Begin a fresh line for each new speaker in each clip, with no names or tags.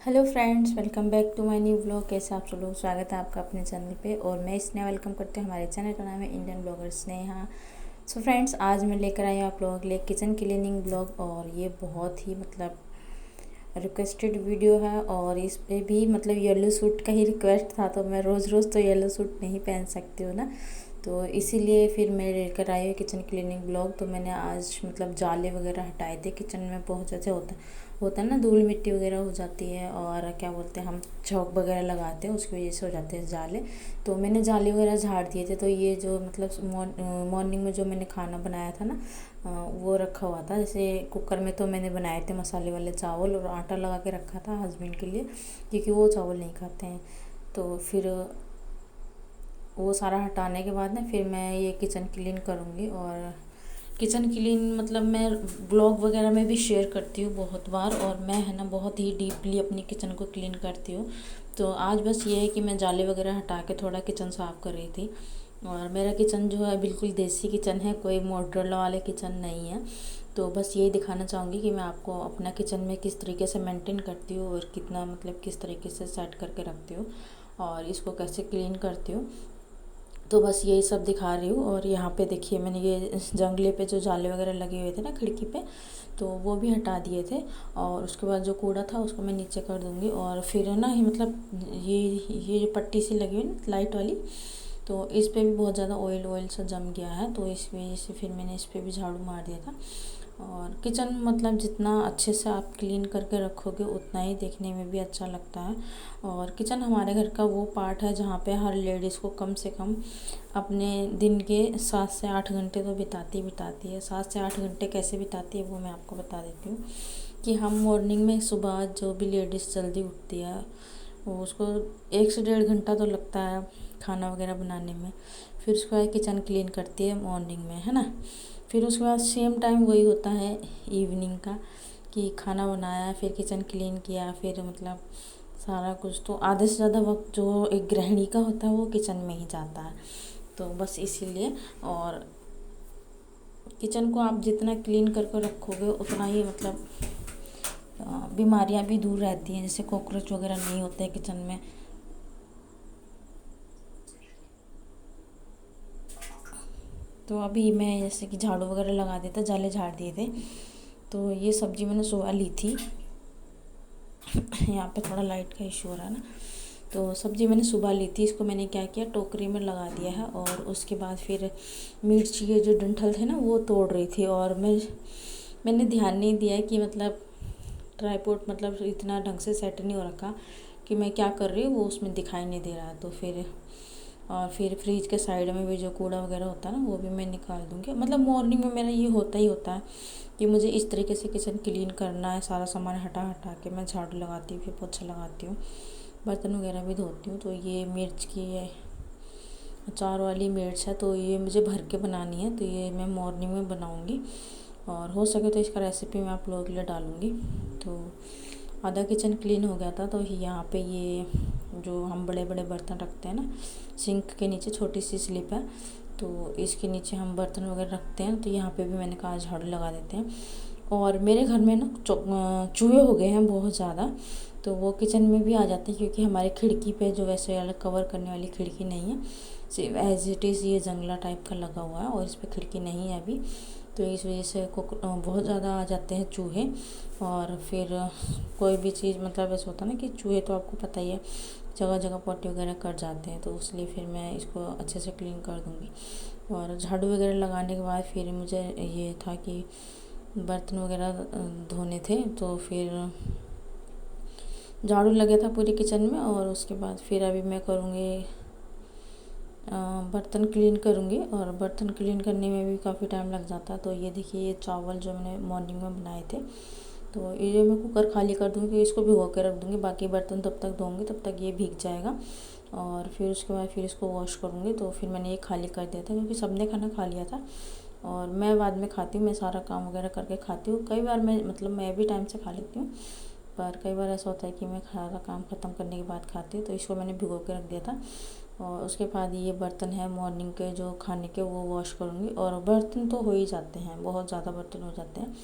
Hello friends, welcome back to my new blog. कैसे आप सब लोग? स्वागत है आपका अपने चैनल पे और मैं स्नेहा वेलकम करती हूँ। हमारे चैनल का नाम है Indian blogger Sneha. So friends, आज मैं लेकर आई हूँ आप लोगों के लिए किचन क्लीनिंग ब्लॉग और ये बहुत ही रिक्वेस्टेड वीडियो है। और इस पे भी येलो सूट का ही रिक्वेस्ट था, तो मैं रोज़ रोज़ तो येलो सूट नहीं पहन सकती हूँ ना, तो इसीलिए फिर मैं लेकर आई हूँ किचन क्लीनिंग ब्लॉग। तो मैंने आज जाले वगैरह हटाए थे। किचन में बहुत जैसे होता है ना, धूल मिट्टी वगैरह हो जाती है और क्या बोलते हैं, हम चौक वगैरह लगाते हैं, उसकी वजह से हो जाते हैं जाले। तो मैंने जाले वगैरह झाड़ दिए थे। तो ये जो मॉर्निंग में जो मैंने खाना बनाया था ना, वो रखा हुआ था। जैसे कुकर में तो मैंने बनाए थे मसाले वाले चावल और आटा लगा के रखा था हस्बैंड के लिए, क्योंकि वो चावल नहीं खाते हैं। तो फिर वो सारा हटाने के बाद ना फिर मैं ये किचन क्लीन करूँगी। और किचन क्लीन मैं ब्लॉग वगैरह में भी शेयर करती हूँ बहुत बार, और मैं है ना बहुत ही डीपली अपनी किचन को क्लीन करती हूँ। तो आज बस ये है कि मैं जाले वगैरह हटा के थोड़ा किचन साफ़ कर रही थी। और मेरा किचन जो है बिल्कुल देसी किचन है, कोई मॉड्यूलर वाले किचन नहीं है। तो बस यही दिखाना चाहूँगी कि मैं आपको अपना किचन में किस तरीके से मेंटेन करती हूँ और कितना किस तरीके से सेट करके रखती हूँ और इसको कैसे क्लीन करती हूँ। तो बस यही सब दिखा रही हूँ। और यहाँ पे देखिए, मैंने ये जंगले पे जो जाले वगैरह लगे हुए थे ना खिड़की पे, तो वो भी हटा दिए थे। और उसके बाद जो कूड़ा था उसको मैं नीचे कर दूँगी। और फिर ना ये जो पट्टी सी लगी हुई ना लाइट वाली, तो इस पे भी बहुत ज़्यादा ऑयल ऑयल सा जम गया है, तो इस वजह से फिर मैंने इस पे भी झाड़ू मार दिया था। और किचन जितना अच्छे से आप क्लीन करके रखोगे उतना ही देखने में भी अच्छा लगता है। और किचन हमारे घर का वो पार्ट है जहाँ पे हर लेडीज़ को कम से कम अपने दिन के 7 से 8 घंटे तो बिताती है। 7 से 8 घंटे कैसे बिताती है वो मैं आपको बता देती हूँ। कि हम मॉर्निंग में सुबह जो भी लेडीज़ जल्दी उठती है, वो उसको 1 से 1.5 घंटा तो लगता है खाना वगैरह बनाने में। फिर उसके बाद किचन क्लीन करती है मॉर्निंग में, है ना। फिर उसके बाद सेम टाइम वही होता है इवनिंग का, कि खाना बनाया, फिर किचन क्लीन किया, फिर सारा कुछ। तो आधे से ज़्यादा वक्त जो एक गृहिणी का होता है वो किचन में ही जाता है। तो बस इसीलिए, और किचन को आप जितना क्लीन करके रखोगे उतना ही बीमारियां भी दूर रहती हैं। जैसे कॉकरोच वगैरह नहीं होते हैं किचन में। तो अभी मैं जैसे कि झाड़ू वगैरह लगा देता, जाले झाड़ दिए थे। तो ये सब्ज़ी मैंने सुबह ली थी। यहाँ पे थोड़ा लाइट का इशू हो रहा है ना। तो सब्ज़ी मैंने सुबह ली थी, इसको मैंने क्या किया, टोकरी में लगा दिया है। और उसके बाद फिर मिर्ची के जो डंठल थे ना वो तोड़ रही थी। और मैंने ध्यान नहीं दिया कि ट्राईपोड इतना ढंग से सेट नहीं हो रखा कि मैं क्या कर रही हूँ वो उसमें दिखाई नहीं दे रहा। तो फिर फ्रिज के साइड में भी जो कूड़ा वगैरह होता है ना वो भी मैं निकाल दूँगी। मॉर्निंग में मेरा ये होता ही होता है कि मुझे इस तरीके से किचन क्लीन करना है। सारा सामान हटा हटा के मैं झाड़ू लगाती हूँ, फिर पोछा लगाती हूँ, बर्तन वगैरह भी धोती हूँ। तो ये मिर्च की है, अचार वाली मिर्च है, तो ये मुझे भर के बनानी है। तो ये मैं मॉर्निंग में बनाऊँगी और हो सके तो इसका रेसिपी मैं आप लोगों के लिए डालूँगी। तो आधा किचन क्लीन हो गया था। तो यहाँ पे ये जो हम बड़े बड़े बर्तन रखते हैं ना, सिंक के नीचे छोटी सी स्लिप है, तो इसके नीचे हम बर्तन वगैरह रखते हैं। तो यहाँ पे भी मैंने कहा झाड़ू लगा देते हैं। और मेरे घर में ना चूहे हो गए हैं बहुत ज़्यादा, तो वो किचन में भी आ जाते हैं, क्योंकि हमारे खिड़की पे जो वैसे वाला कवर करने वाली खिड़की नहीं है, सिर्फ एज इट इज़ ये जंगला टाइप का लगा हुआ है और इस पर खिड़की नहीं है अभी। तो इस वजह से बहुत ज़्यादा आ जाते हैं चूहे। और फिर कोई भी चीज़ ऐसा होता है ना कि चूहे, तो आपको पता ही है, जगह जगह पोटी वगैरह कर जाते हैं। तो इसलिए फिर मैं इसको अच्छे से क्लीन कर दूँगी। और झाड़ू वगैरह लगाने के बाद फिर मुझे ये था कि बर्तन वगैरह धोने थे। तो फिर झाड़ू लगा था पूरी किचन में। और उसके बाद फिर अभी मैं करूँगी बर्तन क्लीन करूँगी। और बर्तन क्लीन करने में भी काफ़ी टाइम लग जाता है। तो ये देखिए, ये चावल जो मैंने मॉर्निंग में बनाए थे, तो ये मैं कुकर खाली कर दूँगी, इसको भिगो के रख दूँगी। बाकी बर्तन तब तक धोऊँगी, तब तक ये भीग जाएगा। और फिर उसके बाद फिर इसको वॉश करूँगी। तो फिर मैंने ये खाली कर दिया था, क्योंकि सबने खाना खा लिया था और मैं बाद में खाती हूँ। मैं सारा काम वगैरह करके खाती हूँ। कई बार मैं भी टाइम से खा लेती हूँ, पर कई बार ऐसा होता है कि मैं सारा काम ख़त्म करने के बाद खाती हूँ। तो इसको मैंने भिगो के रख दिया था और उसके बाद ये बर्तन है मॉर्निंग के जो खाने के वो वॉश करूँगी। और बर्तन तो हो ही जाते हैं, बहुत ज़्यादा बर्तन हो जाते हैं।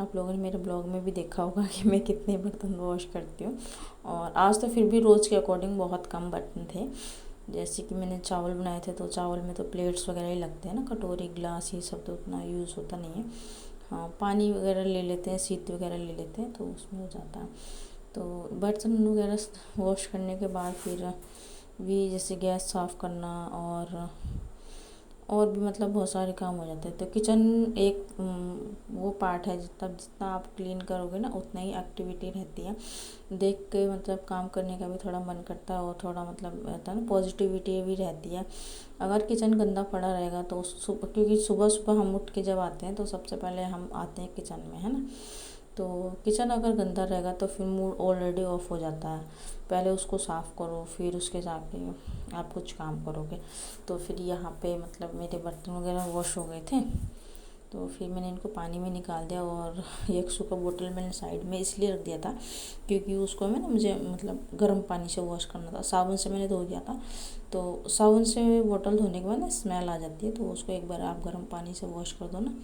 आप लोगों ने मेरे ब्लॉग में भी देखा होगा कि मैं कितने बर्तन वॉश करती हूँ। और आज तो फिर भी रोज़ के अकॉर्डिंग बहुत कम बर्तन थे। जैसे कि मैंने चावल बनाए थे तो चावल में तो प्लेट्स वगैरह ही लगते हैं ना, कटोरी गिलास ये सब तो उतना यूज़ होता नहीं है। हाँ, पानी वगैरह ले लेते हैं, सीत वगैरह ले लेते हैं तो उसमें हो जाता है। तो बर्तन वगैरह वॉश करने के बाद फिर भी जैसे गैस साफ़ करना और भी मतलब बहुत सारे काम हो जाते हैं। तो किचन एक वो पार्ट है, जितना आप क्लीन करोगे ना उतना ही एक्टिविटी रहती है। देख के मतलब काम करने का भी थोड़ा मन करता है और थोड़ा मतलब रहता है ना, पॉजिटिविटी भी रहती है। अगर किचन गंदा पड़ा रहेगा तो क्योंकि सुबह सुबह हम उठ के जब आते हैं तो सबसे पहले हम आते हैं किचन में, है ना। तो किचन अगर गंदा रहेगा तो फिर मूड ऑलरेडी ऑफ हो जाता है। पहले उसको साफ़ करो फिर उसके जाके आप कुछ काम करोगे। तो फिर यहाँ पे मतलब मेरे बर्तन वगैरह वॉश हो गए थे तो फिर मैंने इनको पानी में निकाल दिया। और एक सूखा बोतल मैंने साइड में इसलिए रख दिया था क्योंकि उसको मैं ना मुझे मतलब गर्म पानी से वॉश करना था। साबुन से मैंने धो दिया था तो साबुन से बोतल धोने के बाद ना स्मेल आ जाती है। तो उसको एक बार आप गर्म पानी से वॉश कर दो ना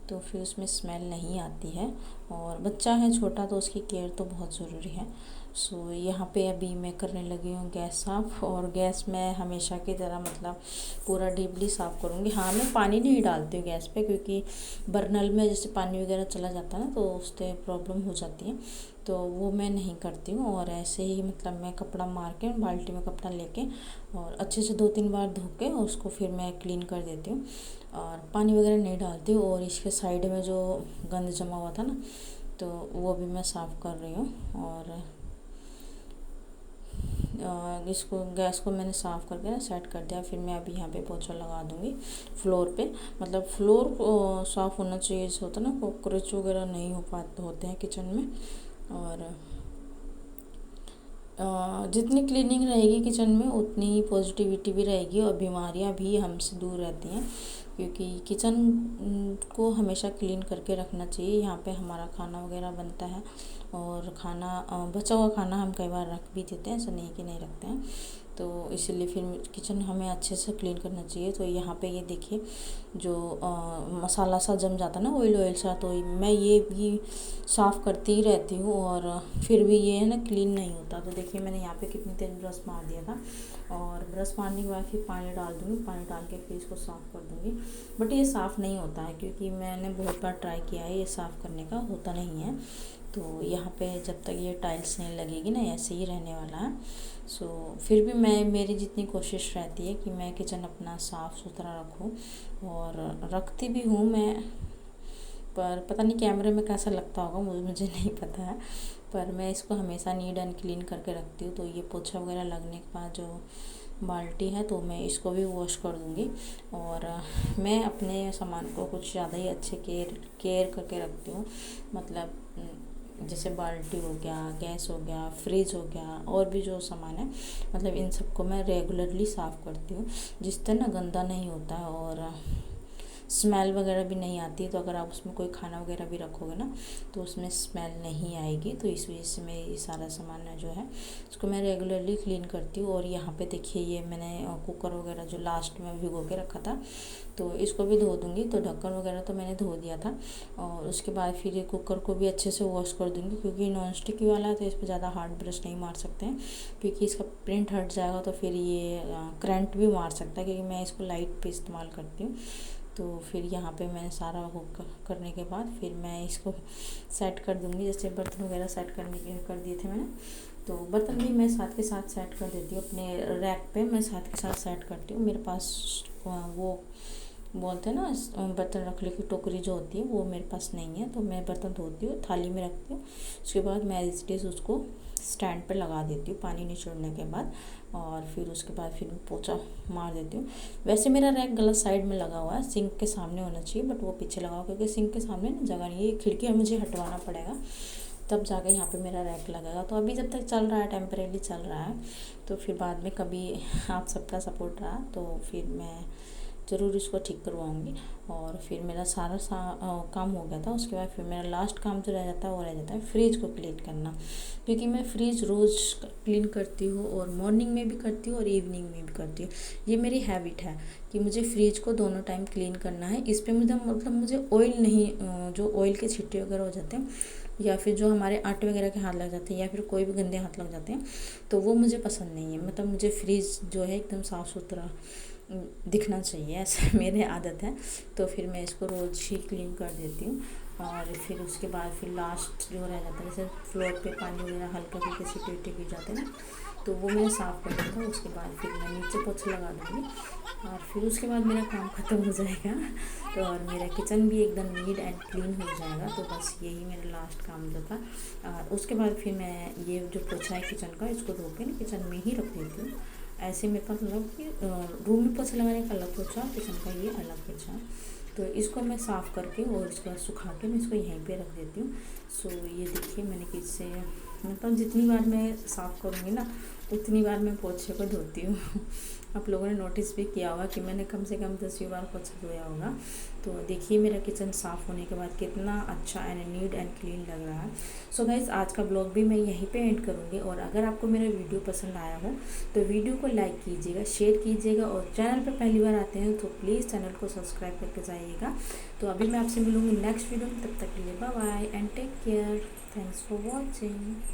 तो फिर उसमें स्मेल नहीं आती है। और बच्चा है छोटा तो उसकी केयर तो बहुत ज़रूरी है। सो यहाँ पे अभी मैं करने लगी हूँ गैस साफ़। और गैस मैं हमेशा की तरह मतलब पूरा डीपली साफ़ करूँगी। हाँ, मैं पानी नहीं डालती हूँ गैस पे क्योंकि बर्नल में जैसे पानी वगैरह चला जाता है ना तो उससे प्रॉब्लम हो जाती है, तो वो मैं नहीं करती हूँ। और ऐसे ही मतलब मैं कपड़ा मार के बाल्टी में कपड़ा लेके और अच्छे से 2-3 बार धो के उसको फिर मैं क्लीन कर देती हूँ और पानी वगैरह नहीं डालती हूँ। और इसके साइड में जो गंद जमा हुआ था ना तो वो भी मैं साफ़ कर रही हूँ। और इसको गैस को मैंने साफ़ करके ना सेट कर दिया। फिर मैं अभी यहाँ पे पोछा लगा दूँगी फ्लोर पे। मतलब फ्लोर साफ़ होना चाहिए, जैसे होता है ना कॉकरोच वगैरह नहीं होते हैं किचन में। और जितनी क्लीनिंग रहेगी किचन में उतनी ही पॉजिटिविटी भी रहेगी और बीमारियां भी हमसे दूर रहती हैं। क्योंकि किचन को हमेशा क्लीन करके रखना चाहिए। यहाँ पे हमारा खाना वगैरह बनता है और खाना बचा हुआ खाना हम कई बार रख भी देते हैं, ऐसा नहीं कि नहीं रखते हैं। तो इसीलिए फिर किचन हमें अच्छे से क्लीन करना चाहिए। तो यहाँ पे ये देखिए जो मसाला सा जम जाता है ना, ऑयल सा, तो मैं ये भी साफ़ करती ही रहती हूँ और फिर भी ये है ना क्लीन नहीं होता। तो देखिए मैंने यहाँ पे कितनी तेज ब्रश मार दिया था और ब्रश मारने के बाद फिर पानी डाल दूँगी, पानी डाल के फिर इसको साफ़ कर दूँगी। बट ये साफ़ नहीं होता है क्योंकि मैंने बहुत बार ट्राई किया है, ये साफ़ करने का होता नहीं है। तो यहाँ पे जब तक ये टाइल्स नहीं लगेगी ना ऐसे ही रहने वाला है। सो फिर भी मेरी जितनी कोशिश रहती है कि मैं किचन अपना साफ़ सुथरा रखूँ और रखती भी हूँ मैं। पर पता नहीं कैमरे में कैसा लगता होगा, मुझे नहीं पता है। पर मैं इसको हमेशा नीट एंड क्लीन करके रखती हूँ। तो ये पोछा वगैरह लगने के बाद जो बाल्टी है तो मैं इसको भी वॉश कर दूँगी। और मैं अपने सामान को कुछ ज़्यादा ही अच्छे केयर करके रखती हूँ। मतलब जैसे बाल्टी हो गया, गैस हो गया, फ्रिज हो गया और भी जो सामान है मतलब इन सबको मैं रेगुलरली साफ़ करती हूँ जिससे ना गंदा नहीं होता है और स्मेल वगैरह भी नहीं आती। तो अगर आप उसमें कोई खाना वगैरह भी रखोगे ना तो उसमें स्मेल नहीं आएगी। तो इस वजह से मैं ये सारा सामान जो है उसको मैं रेगुलरली क्लीन करती हूँ। और यहाँ पे देखिए ये मैंने कुकर वगैरह जो लास्ट में भिगो के रखा था तो इसको भी धो दूँगी। तो ढक्कन वगैरह तो मैंने धो दिया था और उसके बाद फिर ये कुकर को भी अच्छे से वॉश कर दूँगी क्योंकि नॉन स्टिक वाला है तो इस पर ज़्यादा हार्ड ब्रश नहीं मार सकते हैं क्योंकि इसका प्रिंट हट जाएगा तो फिर ये करंट भी मार सकता है क्योंकि मैं इसको लाइट पे इस्तेमाल करती हूँ। तो फिर यहाँ पे मैंने सारा हुक करने के बाद फिर मैं इसको सेट कर दूँगी। जैसे बर्तन वगैरह सेट कर दिए थे मैंने, तो बर्तन भी मैं साथ के साथ सेट कर देती हूँ अपने रैक पे। मैं साथ के साथ सेट करती हूँ। मेरे पास वो बोलते हैं ना बर्तन रखने की टोकरी जो होती है वो मेरे पास नहीं है। तो मैं बर्तन धोती हूँ, थाली में रखती हूँ, उसके बाद मैं एज इट इज़ उसको स्टैंड पे लगा देती हूँ पानी निचोड़ने के बाद। और फिर उसके बाद फिर पोछा मार देती हूँ। वैसे मेरा रैक गलत साइड में लगा हुआ है, सिंक के सामने होना चाहिए बट वो पीछे लगा हुआ क्योंकि सिंक के सामने ना जगह नहीं है, खिड़की मुझे हटवाना पड़ेगा तब जाके यहाँ पे मेरा रैक लगेगा। तो अभी जब तक चल रहा है, टेम्परेरी चल रहा है, तो फिर बाद में कभी आप सबका सपोर्ट रहा तो फिर मैं ज़रूर इसको ठीक करवाऊँगी। और फिर मेरा सारा काम हो गया था। उसके बाद फिर मेरा लास्ट काम जो रह जाता है वो रह जाता है फ्रिज को क्लीन करना, क्योंकि मैं फ्रिज रोज़ क्लीन करती हूँ और मॉर्निंग में भी करती हूँ और इवनिंग में भी करती हूँ। ये मेरी हैबिट है कि मुझे फ्रिज को दोनों टाइम क्लीन करना है। इस पर मुझे ऑयल नहीं, जो ऑयल के छिट्टे वगैरह हो जाते हैं या फिर जो हमारे आटे वगैरह के हाथ लग जाते हैं या फिर कोई भी गंदे हाथ लग जाते हैं, तो वो मुझे पसंद नहीं है। मतलब मुझे फ्रिज जो है एकदम साफ़ सुथरा दिखना चाहिए, ऐसा मेरी आदत है। तो फिर मैं इसको रोज़ ही क्लीन कर देती हूँ। और फिर उसके बाद फिर लास्ट जो रह जाता है, जैसे फ्लोर पे पानी वगैरह हल्का हल्के से टिटे गिर जाते हैं ना, तो वो मैं साफ़ कर देता हूँ। उसके बाद फिर मैं नीचे पोछा लगा दूँगी और फिर उसके बाद मेरा काम ख़त्म हो जाएगा। तो और मेरा किचन भी एकदम नीट एंड क्लीन हो जाएगा। तो बस यही मेरा लास्ट काम जो था। और उसके बाद फिर मैं ये जो पोछा है किचन का, इसको धो के ना किचन में ही रख देती हूँ। ऐसे मेरे पास मतलब कि रूम में पोछा लगाने का अलग पोछा, किचन का ये अलग पोछा। तो इसको मैं साफ़ करके और उसके बाद सुखा के मैं इसको यहीं पे रख देती हूँ। सो ये देखिए मैंने किससे मतलब जितनी बार मैं साफ़ करूँगी ना उतनी बार मैं पोछे को धोती हूँ। आप लोगों ने नोटिस भी किया होगा कि मैंने कम से कम 10 बार पोछा धोया होगा। तो देखिए मेरा किचन साफ़ होने के बाद कितना अच्छा एंड नीट एंड क्लीन लग रहा है। सो गाइज़ आज का ब्लॉग भी मैं यहीं पे एंड करूँगी। और अगर आपको मेरा वीडियो पसंद आया हो तो वीडियो को लाइक कीजिएगा, शेयर कीजिएगा और चैनल पर पहली बार आते हैं तो प्लीज़ चैनल को सब्सक्राइब करके जाइएगा। तो अभी मैं आपसे मिलूँगी नेक्स्ट वीडियो में, तब तक के लिए bye bye and take care. Thanks for watching.